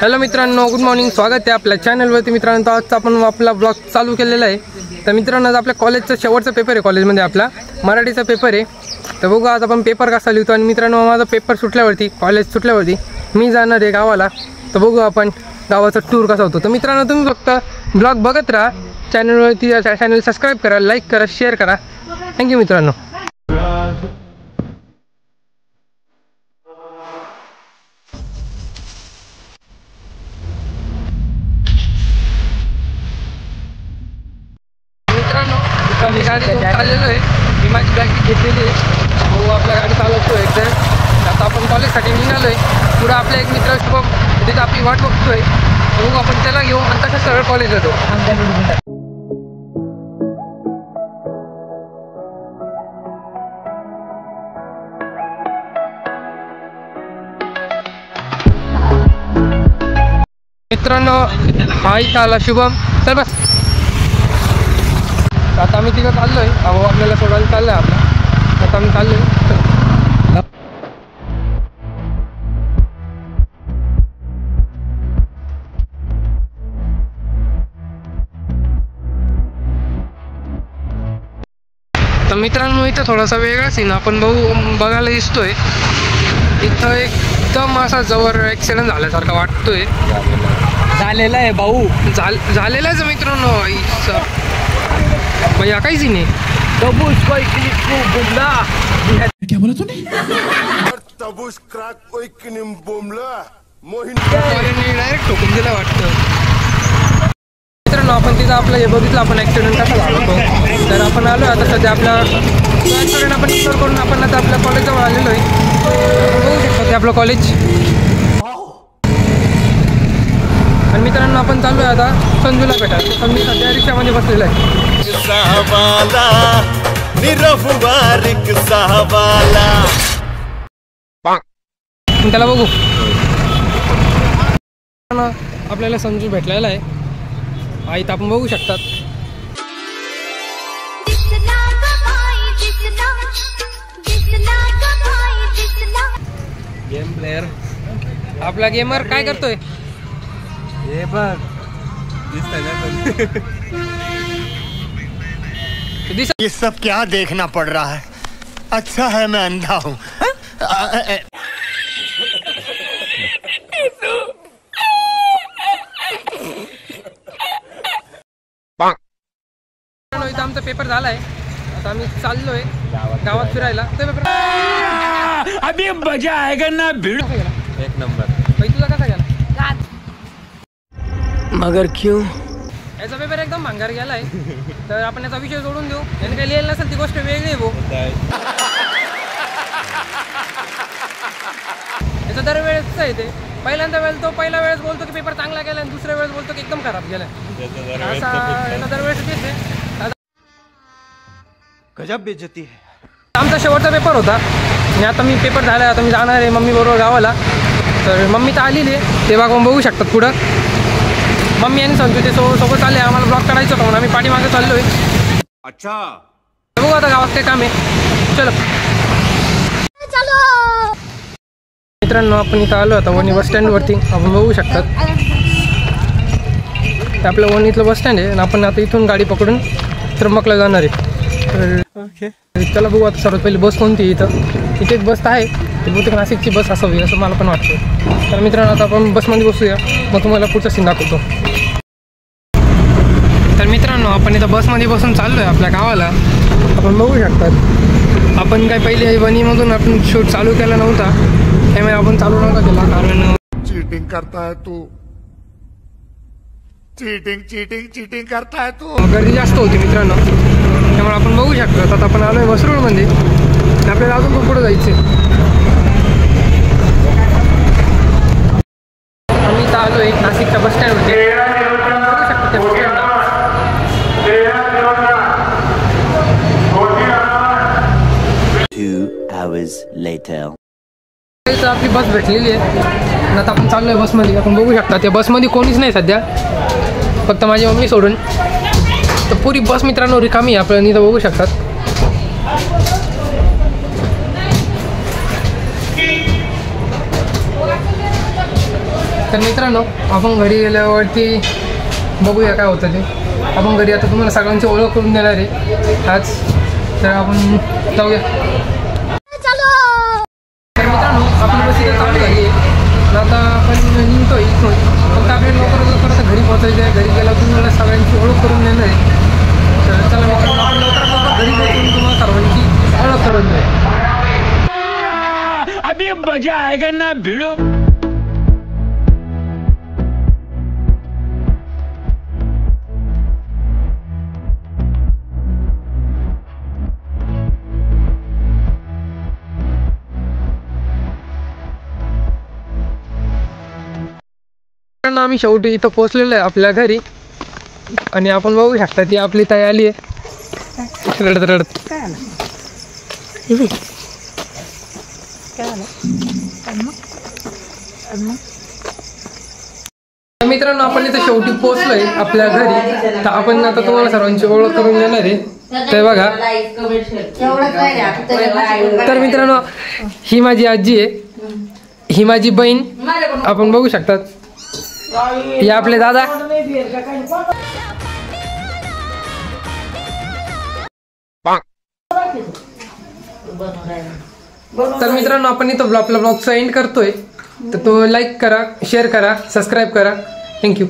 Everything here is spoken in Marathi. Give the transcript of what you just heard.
हॅलो मित्रांनो, गुड मॉर्निंग. स्वागत आहे आपल्या चॅनलवरती. मित्रांनो, आज आपण आपला ब्लॉग चालू केलेला आहे. तर मित्रांनो, आज आपल्या कॉलेजचा शेवटचा पेपर आहे. कॉलेजमध्ये आपला मराठीचा पेपर आहे. तर बघू आज आपण पेपर कसा लिहितो. आणि मित्रांनो, माझा पेपर सुटल्यावरती, कॉलेज सुटल्यावरती मी जाणार आहे गावाला. तर बघू आपण गावाचा टूर कसा होतो. तर मित्रांनो, तुम्ही फक्त ब्लॉग बघत राहा. चॅनलवरती चॅनल सबस्क्राईब करा, लाईक करा, शेअर करा. थँक्यू मित्रांनो. मी गाडी चाललेलो आहे. मी माझी बॅग घेतलेली आहे. भाऊ आपल्या गाडी चालवतो एकदा. आता आपण कॉलेजसाठी निघालो आहे. पुढं आपला एक मित्र शुभम तिथं आपली वाट बघतोय. बघू आपण त्याला घेऊ आणि तसं सरळ कॉलेज जातो. मित्रांनो, हा इथं आला शुभम. तर बस आता आम्ही तिथं चाललो आहे. भाऊ आपल्याला सोडायला चाललं आहे आपला. आता आम्ही चाललो आहे. तर मित्रांनो, इथं थोडासा वेगळा सीन आपण बघायला दिसतोय. इथं एकदम असा जवळ ॲक्सिडेंट झाल्यासारखा वाटतोय. झालेला आहे भाऊ, झालेलाच मित्रांनो. भैया काही सीन आहे. क्या बोला तूने? डायरेक्ट ठोकून दिला वाटतं. मित्रांनो, आपण तिथं आपलं हे बघितलं आपण ॲक्सिडेंट कसा झाला होतो. तर आपण आलो आता सध्या आपला ॲक्सिडेंट आपण इग्नोर करून आपण आता आपल्या कॉलेजजवळ आलेलो आहे. बघू शकतो ते आपलं कॉलेज. आणि मित्रांनो, आपण चालू आहे आता संजूला भेटायला. संजू सध्या रिक्षामध्ये बसलेला आहे. त्याला बघू. आपल्याला संजू भेटलेला आहे. आई तर आपण बघू शकतात. गेम प्लेयर आपला गेमर काय करतोय? हे बघ ये सब क्या देखना पड़ रहा है? अच्छा है मैं अंधा हूँ. इथं आमचा पेपर झालाय. आता आम्ही चाललोय गावात फिरायला. अभी मजा आएगा ना भिड़. एक नंबर. भाई तुझा कसा गेला? मगर क्यों? याचा पेपर एकदम भांगार गेलाय. तर आपण याचा विषय सोडून देऊ. याने काही लिहिलं नसेल ती गोष्ट वेगळी आहे भाऊ. याचा दरवेळेस आहे ते. पहिल्यांदा पहिल्या वेळेस बोलतो की पेपर चांगला गेला आणि दुसऱ्या वेळेस बोलतो की एकदम खराब गेला. असा याचा दरवेळेस तेच आहे. गजब बेइज्जती है. आमचा शेवटचा पेपर होता आणि आता मी पेपर झाला. आता मी जाणार आहे मम्मी बरोबर गावाला. तर मम्मी तर आलेली आहे. ते बघून बघू शकतात पुढं. मम्मी आणि संतू ते सोबत आले. आम्हाला ब्लॉग काढायचं होतं म्हणून आम्ही पाठीमागे चाललोय. अच्छा, बघू आता गावात काय काम आहे. चलो मित्रांनो, आपण इथं आलो आता वणी बस स्टँडवरती. आपण बघू शकतात ते आपलं वणीतलं बस स्टँड आहे. आणि आपण आता इथून गाडी पकडून त्र्यंबकला जाणार आहे. ओके, त्याला बघू आता सर्वात पहिली बस कोणती इथं. इथे एक बस आहे. ती बहुतेक नाशिकची बस असावी असं मला पण वाटतं. तर मित्रांनो, आता आपण बसमध्ये बसूया. मग तुम्हाला पुढचा सीन दाखवतो. तर मित्रांनो, आपण इथं बसमध्ये बसून चाललो आहे आपल्या गावाला. आपण बघू शकतात आपण काय पहिले वणीमधून आपण शूट चालू केला नव्हता. त्यामुळे आपण चालू नव्हता केला कारण चीटिंग करता है तू. चीटिंग करता है तू. गर्दी जास्त होती मित्रांनो. त्यामुळे आपण बघू शकतो आता आपण आलो आहे वसरोडमध्ये. आपल्याला अजून खूप पुढं जायचं आहे. आम्ही इथं आलो आहे नाशिकच्या बस स्टँडवरती. बघू शकतो त्या बस स्टँडला. आपली बस भेटलेली आहे. आता आपण चाललो आहे बसमध्ये. आपण बघू शकता त्या बसमध्ये कोणीच नाही सध्या, फक्त माझी मम्मी सोडून. तर पुरी बस मित्रांनो रिकामी आहे. आपण इथं बघू शकतात. तर मित्रांनो आपण घरी गेल्यावरती बघूया काय होतं ते. आपण घरी आता तुम्हाला सगळ्यांची ओळख करून देणार आहे आज. तर आपण जाऊया. तर मित्रांनो आपण बस इथे चालू झाली आहे. आता आपण निघतो इथून. फक्त आपल्याला लवकर आता घरी पोहोचायचं आहे. घरी गेल्यावर तुम्हाला सगळ्यांची ओळख करून देणार आहे. तर चला मित्रांनो आपण लवकर घरी पोहोचून तुम्हाला सर्वांची ओळख करून देऊ. अभी मजा आएगा ना भिड़ो. आम्ही शेवटी इथं पोहोचलेलो आहे आपल्या घरी. आणि आपण बघू शकता ती आपली ताई आली आहे रडत रडत. मित्रांनो आपण इथं शेवटी पोहोचलोय आपल्या घरी. तर आपण आता तुम्हाला सर्वांची ओळख करून देणार आहे. ते बघा. तर मित्रांनो ही माझी आजी आहे. ही माझी बहीण आपण बघू शकतात. हे आपले दादा. तर मित्रांनो आपण इथं आपला ब्लॉगचा एंड करतोय. तर तो लाईक करा, शेअर करा, सबस्क्राईब करा. थँक्यू.